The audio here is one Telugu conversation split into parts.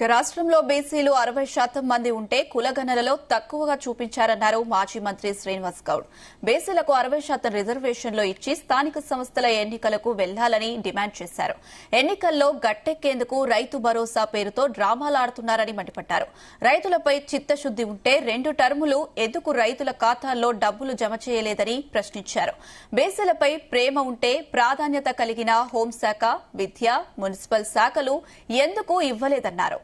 రాష్ట్రంలో బీసీలు 60% మంది ఉంటే కులగణనలో తక్కువగా చూపించారన్నారు మాజీ మంత్రి శ్రీనివాస్ గౌడ్. బీసీలకు 60% రిజర్వేషన్లు ఇచ్చి స్థానిక సంస్థల ఎన్నికలకు వెళ్లాలని డిమాండ్ చేశారు. ఎన్నికల్లో గట్టెక్కేందుకు రైతు భరోసా పేరుతో డ్రామాలాడుతున్నారని మండిపడ్డారు. రైతులపై చిత్తశుద్ది ఉంటే 2 టర్ములు ఎందుకు రైతుల ఖాతాల్లో డబ్బులు జమ చేయలేదని ప్రశ్నించారు. బీసీలపై ప్రేమ ఉంటే ప్రాధాన్యత కలిగిన హోంశాఖ, విద్య, మున్సిపల్ శాఖలు ఎందుకు ఇవ్వలేదన్నారు.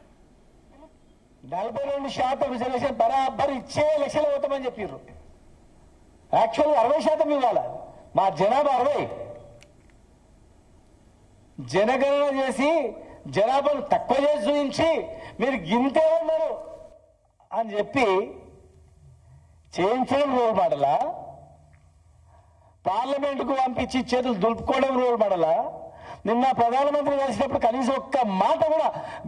42% రిజర్వేషన్ బరాబర్ ఇచ్చే లక్షలు అవుతామని చెప్పారు. యాక్చువల్ 60% ఇవ్వాలి. మా జనాభా 60. జనగణన చేసి జనాభాను తక్కువ చేసి చూపించి మీరు గింతే ఉన్నారు అని చెప్పి చేయించడం రోల్ మోడలా, పార్లమెంటుకు పంపించి చేతులు దులుపుకోవడం రోల్ మోడలా? నిన్న ప్రధానమంత్రి కలిసినప్పుడు కనీసం ఒక్క మాట కూడా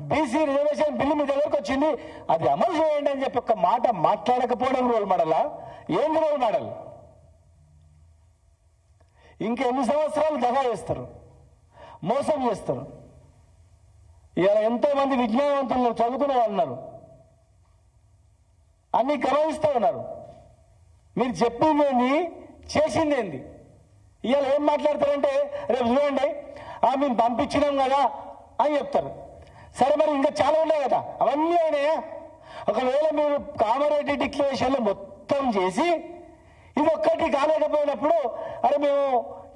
బీసీ రిజర్వేషన్ బిల్లు మీ దగ్గరకు వచ్చింది, అది అమలు చేయండి అని చెప్పి ఒక్క మాట మాట్లాడకపోవడం రోల్ మోడలా? ఏంది రోల్ మోడల్? ఇంకెన్ని సంవత్సరాలు దగా చేస్తారు, మోసం చేస్తారు. ఇలా ఎంతో మంది విజ్ఞానవంతులు చదువుకునే వాళ్ళు ఉన్నారు, అన్ని గమనిస్తూ ఉన్నారు. మీరు చెప్పిందేంది, చేసిందేంది? ఇవాళ ఏం మాట్లాడతారంటే రేపు చూడండి మేము పంపించినాం కదా అని చెప్తారు. సరే, మరి ఇంకా చాలా ఉన్నాయి కదా, అవన్నీ అయినాయా? ఒకవేళ మీరు కామారెడ్డి డిక్లరేషన్లు మొత్తం చేసి ఇది ఒక్కటి కాలేకపోయినప్పుడు అరే మేము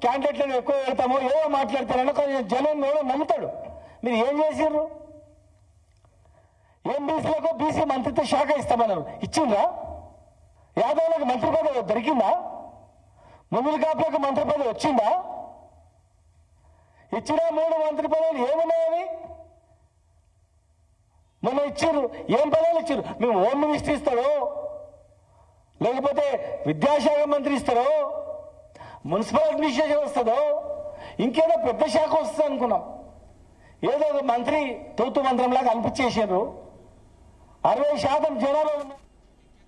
క్యాండిడేట్లను ఎక్కువ పెడతాము ఏదో మాట్లాడతారని కొంచెం జనం నమ్ముతాడు. మీరు ఏం చేసిర్రు? ఏం బీసీలకు బీసీ మంత్రిత్వ శాఖ ఇస్తామన్నారు, ఇచ్చిండ్రా? యాదవులకు మంత్రి పదవి దొరికిందా? మునులు కాపులకు మంత్రి పదవి వచ్చిందా? ఇచ్చిన 3 మంత్రి పదవులు ఏమున్నాయని మొన్న ఇచ్చారు. ఏం పదవులు ఇచ్చారు? మేము హోమ్ మినిస్టర్ ఇస్తారో, లేకపోతే విద్యాశాఖ మంత్రి ఇస్తారో, మున్సిపల్ అడ్మినిస్ట్రేషన్ వస్తుందో, ఇంకేదో పెద్ద శాఖ వస్తుంది అనుకున్నాం. ఏదో ఒక మంత్రి తూతు మంత్రంలాగా అనిపించేసారు. 60% జనాభా